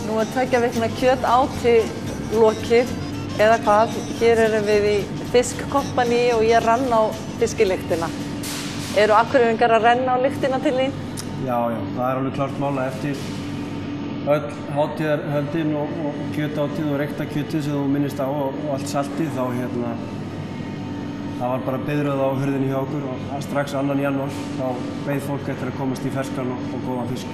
Nú er 2 vikna kjötáti lokið, eða hvað. Hér erum við í fiskkompaníi og ég rann á fiskilyktina. Eru Akureyringar að renna á lyktina til þín? Já, það er alveg klart mál að eftir öll hátíðarhöldin og kjötátið og reykta kjötið sem þú minnist á og allt saltið, þá það var bara biðröð á hurðinni hjá okkur og strax 2. janúar þá beið fólk eftir að komast í ferskan og góðan fisk.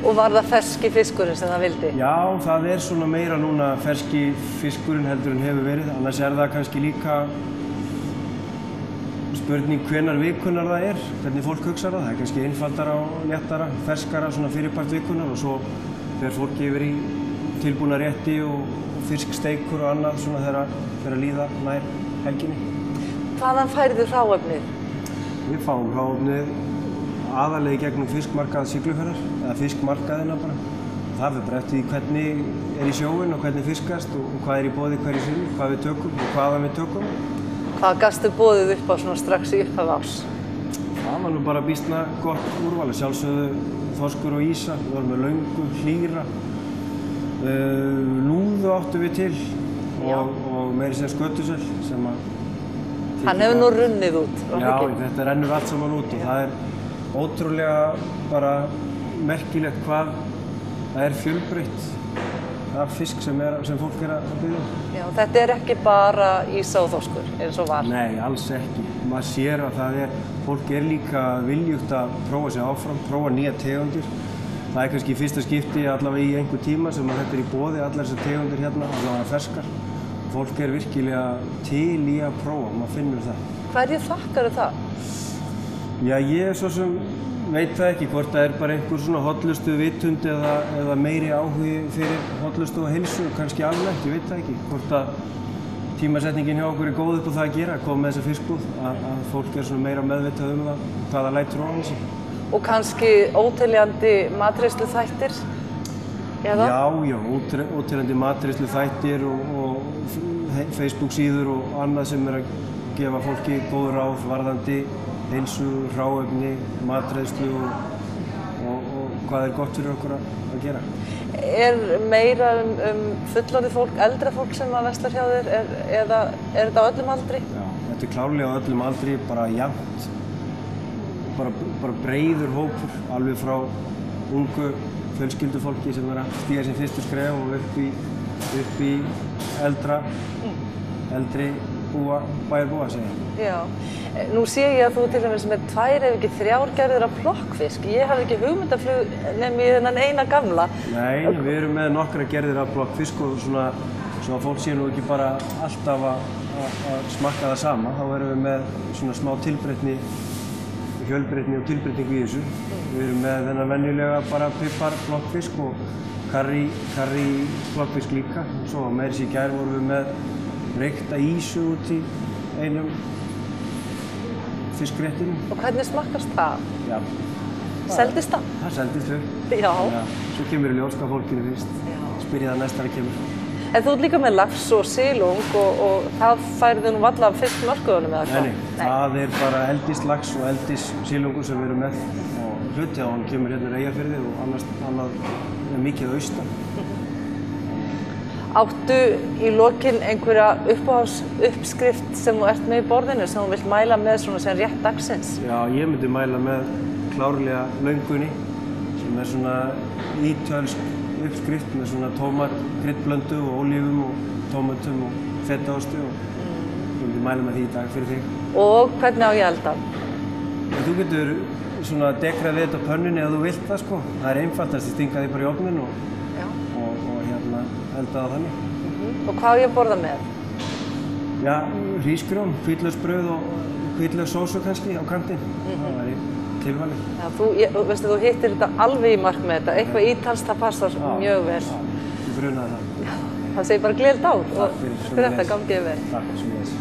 Og var það ferski fiskurinn sem það vildi? Já, það er svona meira núna ferski fiskurinn heldur en hefur verið, annars er það kannski líka spurning hvenær vikunnar það er, hvernig fólk hugsar það. Það er kannski einfaldara og léttara, ferskara svona fyrirpart vikunnar og svo fer fólk yfir í tilbúna rétti og fisksteikur og annað svona þegar líða nær helginni. Hvaðan færðu hráefnið? Við fáum hráefnið aðallega í gegnum fiskmarkað Siglufjarðar, eða fiskmarkaðina bara. Það fer bara eftir því hvernig er í sjóinn og hvernig fiskast og hvað er í boði hverju sinni, hvað við tökum og hvaðan við tökum. Hvað gastu boðið upp á svona strax í upphafi árs? Það var nú bara býsna gott úrval, sjálfsögðu þorskur og ýsa, við vorum með löngu, hlýra, lúðu áttum við til og meira sem skötusel sem að... Hann hefur nú runnið út. Já, þetta rennur allt saman út og það er ótrúlega bara merkilegt hvað það er fjölbreytt af fisk sem fólk er að biðja. Já, þetta er ekki bara ýsa og þorskur eins og var. Nei, alls ekki. Maður sér að fólk er líka viljugt að prófa sig áfram, prófa nýja tegundir. Það er kannski í fyrsta skipti allavega í einhver tíma sem þetta er í boði, allar þessar tegundir hérna, allavega ferskar. Fólk er virkilega til í að prófa, maður finnur það. Hverju þakkarðu það? Já, ég svo sem veit það ekki hvort það er bara einhver svona hollustu vitund eða meiri áhugi fyrir hollustu og heilsu, kannski almennt, ég veit það ekki. Hvort að tímasetningin hjá okkur er góð upp á það að gera, að koma með þessa fiskbúð, að fólk er svona meira meðvitað það, hvað það lætur á þessu. Og kannski óteljandi matreiðsluþættir? Eða? Já, óteljandi matreiðsluþættir og Facebook-síður og annað sem er að gefa fólki góð ráð varðandi heilsu, hráefni, matreiðslu og hvað er gott fyrir okkur að gera. Er meira fullorðið fólk, eldra fólk sem að verslar hjá þér, eða er þetta á öllum aldri? Já, þetta er klárlega á öllum aldri, bara jafnt, bara breiður hópur, alveg frá ungu fjölskyldufólki sem er að stíga sín fyrstu skref og upp í eldri bæjarbúa, segja. Já. Nú sé ég að þú til dæmis með 2 ef ekki 3 gerðir af plokkfisk. Ég hafði ekki hugmyndaflug nema í þennan eina gamla. Nei, við erum með nokkra gerðir af plokkfisk og svona svo að fólk sé nú ekki bara alltaf að smakka það sama. Þá erum við með svona smá tilbreytni, fjölbreytni og tilbreytningu í þessu. Við erum með þennan venjulega bara pipar plokkfisk og karrí plokkfisk líka. Svo meira sér í gær vorum við með reykta ýsu út í einum fiskréttinum. Og hvernig smakkast það? Já. Seldist það? Það seldist þau. Já. Svo kemur í ljós hvað fólkinu finnst. Spyr ég það næst þegar það kemur. En þú ert líka með lax og silung og það færðu nú varla af fiskmörkuðunum eða hvað? Nei, það er bara eldislax og eldisilungur sem við erum með og hluti á hann kemur hérna í Eyjafirði og annað er mikið austan. Áttu í lokin einhverja uppáhaldsuppskrift sem þú ert með í borðinu sem þú vilt mæla með svona sem rétt dagsins? Já, ég myndi mæla með klárlega löngunni sem er svona ítölsk uppskrift með svona tómat-kryddblöndu og ólífum og tómatum og fetaosti og ég myndi mæla með því í dag fyrir þig. Og hvernig á ég elda? Þú getur svona dekrað við þetta á pönnunni ef þú vilt það sko. Það er einfaldast að stinga því bara í ofninn og elda það þannig. Og hvað á ég að borða með? Já, hrísgrjón, hvítlauksbrauð og hvítlauksósu kannski á kantinn. Það væri tilvalið. Já, þú hittir þetta alveg í mark með þetta. Eitthvað ítalskt, það passar mjög vel. Já, ég grunaði það. Það segir bara gleðilegt ár og fyrir þetta gangið vel. Takk, svo leiðis.